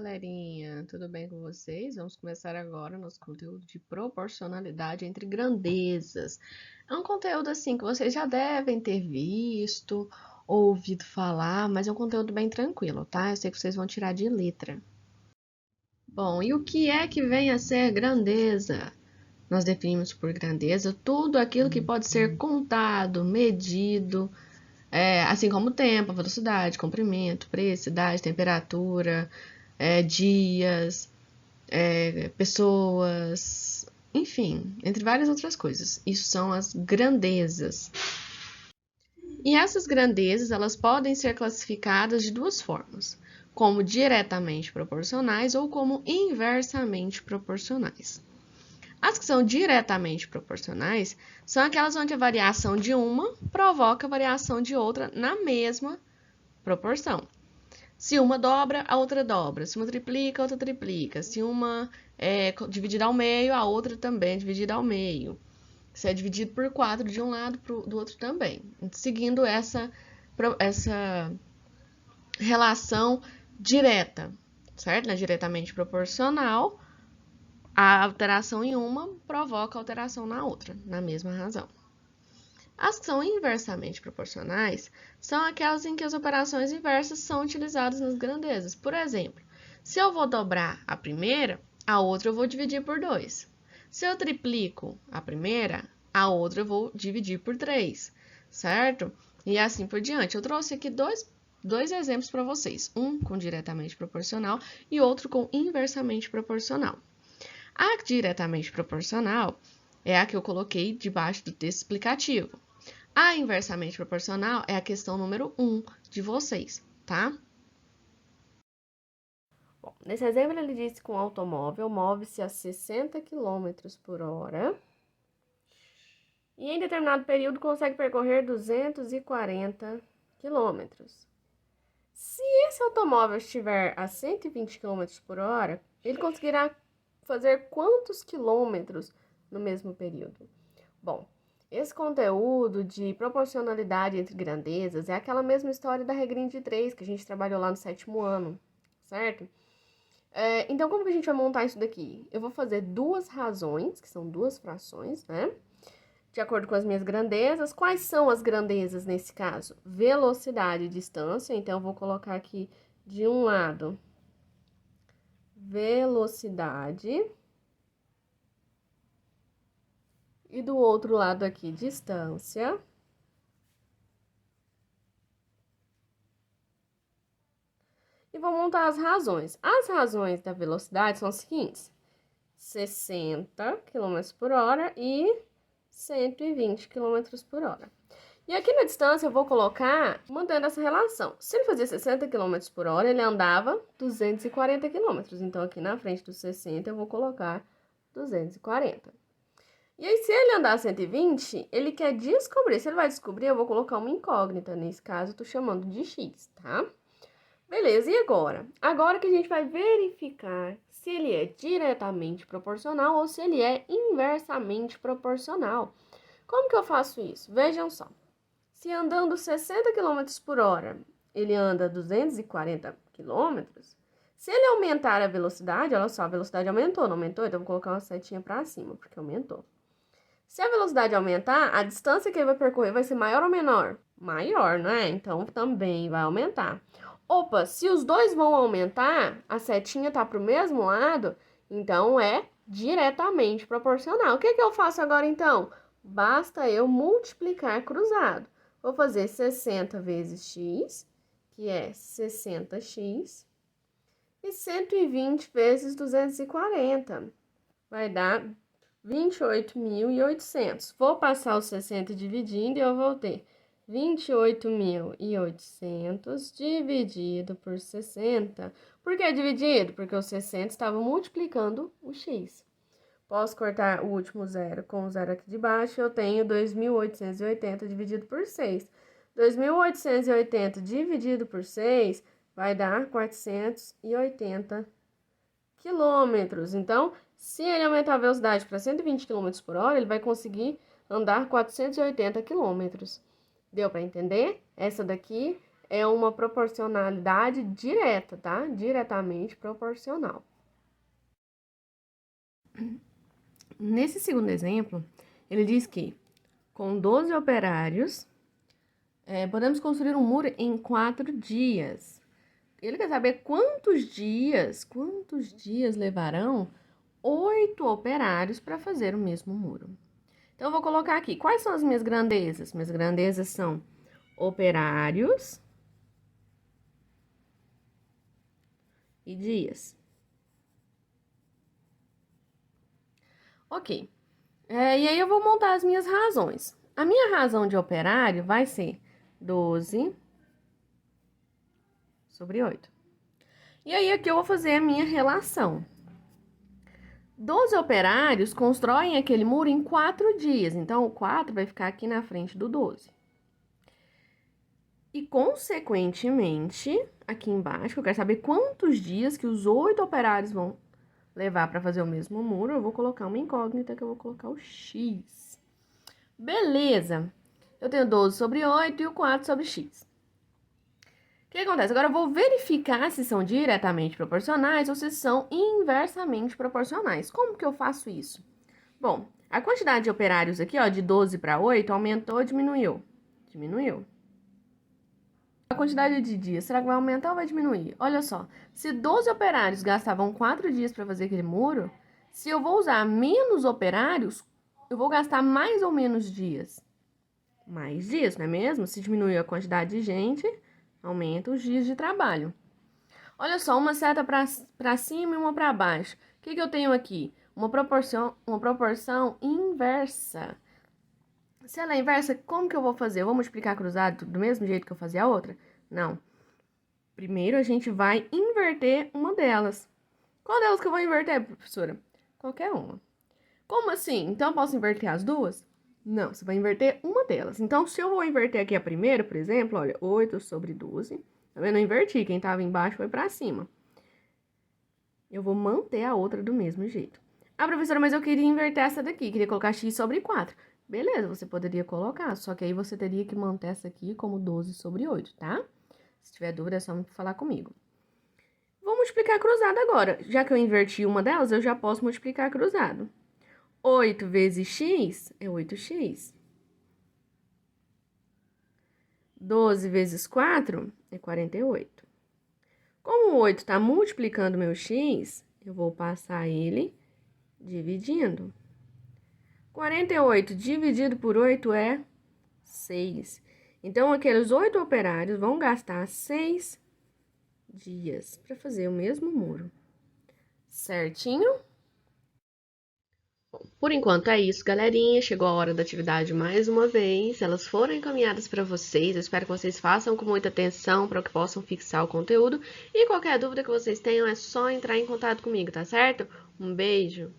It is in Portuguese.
galerinha, tudo bem com vocês? Vamos começar agora nosso conteúdo de proporcionalidade entre grandezas. É um conteúdo assim que vocês já devem ter visto, ouvido falar, mas é um conteúdo bem tranquilo, tá? Eu sei que vocês vão tirar de letra. Bom, e o que é que vem a ser grandeza? Nós definimos por grandeza tudo aquilo que pode ser contado, medido, assim como o tempo, a velocidade, comprimento, preço, idade, temperatura, dias, pessoas, enfim, entre várias outras coisas. Isso são as grandezas. E essas grandezas, elas podem ser classificadas de duas formas, como diretamente proporcionais ou como inversamente proporcionais. As que são diretamente proporcionais são aquelas onde a variação de uma provoca a variação de outra na mesma proporção. Se uma dobra, a outra dobra. Se uma triplica, a outra triplica. Se uma é dividida ao meio, a outra também é dividida ao meio. Se é dividido por 4 de um lado, do outro também. Seguindo essa relação direta, certo? Na diretamente proporcional, a alteração em uma provoca alteração na outra, na mesma razão. As que são inversamente proporcionais são aquelas em que as operações inversas são utilizadas nas grandezas. Por exemplo, se eu vou dobrar a primeira, a outra eu vou dividir por 2. Se eu triplico a primeira, a outra eu vou dividir por 3, certo? E assim por diante. Eu trouxe aqui dois exemplos para vocês, um com diretamente proporcional e outro com inversamente proporcional. A diretamente proporcional é a que eu coloquei debaixo do texto explicativo. A inversamente proporcional é a questão número 1 de vocês, tá? Bom, nesse exemplo, ele disse que um automóvel move-se a 60 km por hora e em determinado período consegue percorrer 240 km. Se esse automóvel estiver a 120 km por hora, ele conseguirá fazer quantos quilômetros no mesmo período? Bom, esse conteúdo de proporcionalidade entre grandezas é aquela mesma história da regrinha de 3 que a gente trabalhou lá no 7º ano, certo? Então, como que a gente vai montar isso daqui? Eu vou fazer duas razões, que são duas frações, né? De acordo com as minhas grandezas. Quais são as grandezas nesse caso? Velocidade e distância. Então, eu vou colocar aqui de um lado velocidade e do outro lado aqui distância. E vou montar as razões. As razões da velocidade são as seguintes: 60 km por hora e 120 km por hora. E aqui na distância eu vou colocar, mantendo essa relação. Se ele fazia 60 km por hora, ele andava 240 km. Então, aqui na frente dos 60, eu vou colocar 240. E aí, se ele andar 120, ele quer descobrir. Se ele vai descobrir, eu vou colocar uma incógnita. Nesse caso, eu tô chamando de x, tá? Beleza, e agora? Agora que a gente vai verificar se ele é diretamente proporcional ou se ele é inversamente proporcional. Como que eu faço isso? Vejam só. Se andando 60 km por hora, ele anda 240 km, se ele aumentar a velocidade, olha só, a velocidade aumentou, não aumentou? Então, eu vou colocar uma setinha para cima, porque aumentou. Se a velocidade aumentar, a distância que ele vai percorrer vai ser maior ou menor? Maior, não é? Então, também vai aumentar. Opa, se os dois vão aumentar, a setinha tá pro mesmo lado, então é diretamente proporcional. O que que eu faço agora, então? Basta eu multiplicar cruzado. Vou fazer 60 vezes x, que é 60x, e 120 vezes 240. Vai dar 28.800. Vou passar os 60 dividindo e eu vou ter 28.800 dividido por 60. Por que dividido? Porque os 60 estavam multiplicando o x. Posso cortar o último zero com o zero aqui de baixo. Eu tenho 2.880 dividido por 6. 2.880 dividido por 6 vai dar 480 quilômetros. Então, se ele aumentar a velocidade para 120 km por hora, ele vai conseguir andar 480 quilômetros. Deu para entender? Essa daqui é uma proporcionalidade direta, tá? Diretamente proporcional. Nesse segundo exemplo, ele diz que com 12 operários, podemos construir um muro em 4 dias. Ele quer saber quantos dias levarão 8 operários para fazer o mesmo muro. Então, eu vou colocar aqui, quais são as minhas grandezas? Minhas grandezas são operários e dias. Ok. E aí, eu vou montar as minhas razões. A minha razão de operário vai ser 12 sobre 8. E aí, aqui eu vou fazer a minha relação. 12 operários constroem aquele muro em 4 dias. Então, o 4 vai ficar aqui na frente do 12. E, consequentemente, aqui embaixo, eu quero saber quantos dias que os 8 operários vão levar para fazer o mesmo muro. Eu vou colocar uma incógnita, que eu vou colocar o X. Beleza. Eu tenho 12 sobre 8 e o 4 sobre X. O que acontece? Agora eu vou verificar se são diretamente proporcionais ou se são inversamente proporcionais. Como que eu faço isso? Bom, a quantidade de operários aqui, ó, de 12 para 8, aumentou ou diminuiu? Diminuiu. A quantidade de dias, será que vai aumentar ou vai diminuir? Olha só, se 12 operários gastavam 4 dias para fazer aquele muro, se eu vou usar menos operários, eu vou gastar mais ou menos dias? Mais dias, não é mesmo? Se diminuir a quantidade de gente, aumenta os dias de trabalho. Olha só, uma seta para cima e uma para baixo. O que eu tenho aqui? Uma proporção inversa. Se ela é inversa, como que eu vou fazer? Eu vou multiplicar cruzado do mesmo jeito que eu fazia a outra? Não. Primeiro, a gente vai inverter uma delas. Qual delas que eu vou inverter, professora? Qualquer uma. Como assim? Então, eu posso inverter as duas? Não, você vai inverter uma delas. Então, se eu vou inverter aqui a primeira, por exemplo, olha, 8 sobre 12. Tá vendo? Eu inverti. Quem estava embaixo foi para cima. Eu vou manter a outra do mesmo jeito. Ah, professora, mas eu queria inverter essa daqui. Queria colocar x sobre 4. Beleza, você poderia colocar. Só que aí você teria que manter essa aqui como 12 sobre 8, tá? Se tiver dúvida, é só falar comigo. Vou multiplicar cruzado agora. Já que eu inverti uma delas, eu já posso multiplicar cruzado. 8 vezes x é 8x. 12 vezes 4 é 48. Como o 8 está multiplicando meu x, eu vou passar ele dividindo. 48 dividido por 8 é 6. Então, aqueles 8 operários vão gastar 6 dias para fazer o mesmo muro. Certinho? Por enquanto é isso, galerinha. Chegou a hora da atividade mais uma vez. Elas foram encaminhadas para vocês. Eu espero que vocês façam com muita atenção para que possam fixar o conteúdo. E qualquer dúvida que vocês tenham é só entrar em contato comigo, tá certo? Um beijo!